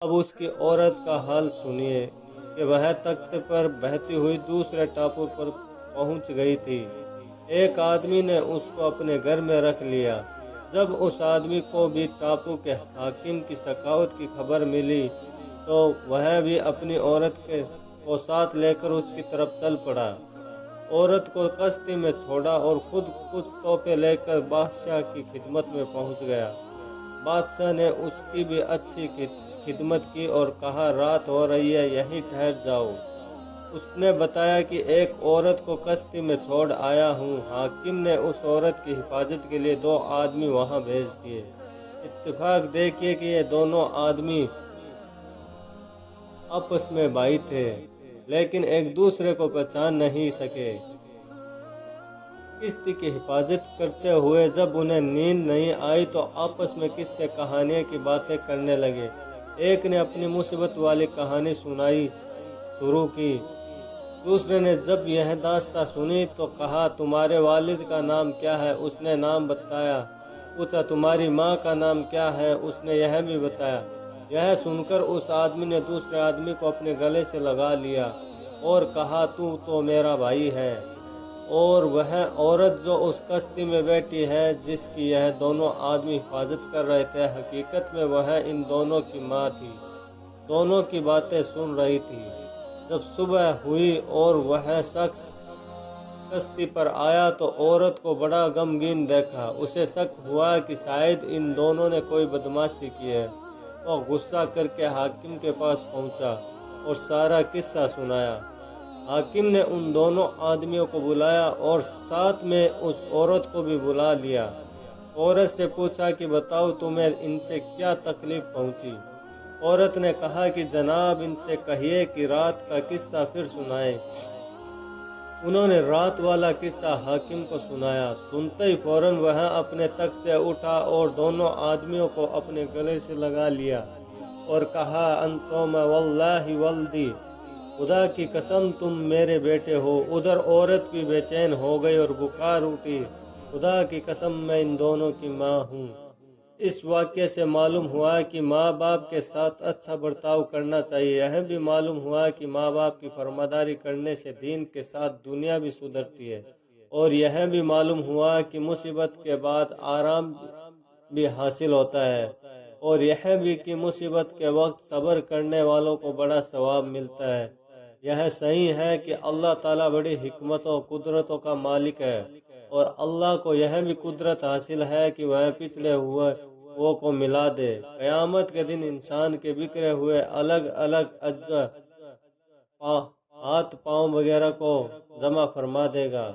اب اس کی عورت کا حال سنیے کہ وہ تخت پر بہتی ہوئی دوسرے ٹاپو پر پہنچ گئی تھی۔ ایک آدمی نے اس کو اپنے گھر میں رکھ لیا۔ جب اس آدمی کو بھی ٹاپو کے حاکم کی سخاوت کی خبر ملی تو وہ بھی اپنی عورت کو ساتھ لے کر اس کی طرف چل پڑا۔ عورت کو کشتی میں چھوڑا اور خود کچھ تحفے لے کر بادشاہ کی خدمت میں پہنچ گیا۔ بادشاہ نے اس کی بھی اچھی خدمت کی اور کہا رات ہو رہی ہے، یہیں ٹھہر جاؤ۔ اس نے بتایا کہ ایک عورت کو کشتی میں چھوڑ آیا ہوں۔ حاکم نے اس عورت کی حفاظت کے لیے 2 آدمی وہاں بھیج دیے۔ اتفاق دیکھیے کہ یہ دونوں آدمی آپس میں بھائی تھے لیکن ایک دوسرے کو پہچان نہیں سکے۔ کشتی کی حفاظت کرتے ہوئے جب انہیں نیند نہیں آئی تو آپس میں قصے کہانیاں کی باتیں کرنے لگے۔ ایک نے اپنی مصیبت والی کہانی سنائی شروع کی۔ دوسرے نے جب یہ داستان سنی تو کہا تمہارے والد کا نام کیا ہے؟ اس نے نام بتایا۔ پوچھا تمہاری ماں کا نام کیا ہے؟ اس نے یہ بھی بتایا۔ یہ سن کر اس آدمی نے دوسرے آدمی کو اپنے گلے سے لگا لیا اور کہا تو میرا بھائی ہے۔ اور وہ عورت جو اس کشتی میں بیٹھی ہے جس کی یہ دونوں آدمی حفاظت کر رہے تھے، حقیقت میں وہ ان دونوں کی ماں تھی، دونوں کی باتیں سن رہی تھی۔ جب صبح ہوئی اور وہ شخص کشتی پر آیا تو عورت کو بڑا غمگین دیکھا۔ اسے شک ہوا کہ شاید ان دونوں نے کوئی بدمعاشی کی ہے۔ وہ غصہ کر کے حاکم کے پاس پہنچا اور سارا قصہ سنایا۔ حاکم نے ان دونوں آدمیوں کو بلایا اور ساتھ میں اس عورت کو بھی بلا لیا۔ عورت سے پوچھا کہ بتاؤ تمہیں ان سے کیا تکلیف پہنچی؟ عورت نے کہا کہ جناب ان سے کہیے کہ رات کا قصہ پھر سنائیں۔ انہوں نے رات والا قصہ حاکم کو سنایا۔ سنتے ہی فوراً وہ اپنے تخت سے اٹھا اور دونوں آدمیوں کو اپنے گلے سے لگا لیا اور کہا انتما واللہ ولدی، خدا کی قسم تم میرے بیٹے ہو۔ ادھر عورت بھی بے چین ہو گئی اور پکار اٹھی، خدا کی قسم میں ان دونوں کی ماں ہوں۔ اس واقعے سے معلوم ہوا کہ ماں باپ کے ساتھ اچھا برتاؤ کرنا چاہیے۔ یہ بھی معلوم ہوا کہ ماں باپ کی فرمانبرداری کرنے سے دین کے ساتھ دنیا بھی سدھرتی ہے، اور یہ بھی معلوم ہوا کہ مصیبت کے بعد آرام بھی حاصل ہوتا ہے، اور یہ بھی کہ مصیبت کے وقت صبر کرنے والوں کو بڑا ثواب ملتا ہے۔ یہ صحیح ہے کہ اللہ تعالیٰ بڑی حکمتوں قدرتوں کا مالک ہے، اور اللہ کو یہ بھی قدرت حاصل ہے کہ وہ پچھڑے ہوئے کو ملا دے۔ قیامت کے دن انسان کے بکھرے ہوئے الگ الگ اعضاء، ہاتھ پاؤں وغیرہ کو جمع فرما دے گا۔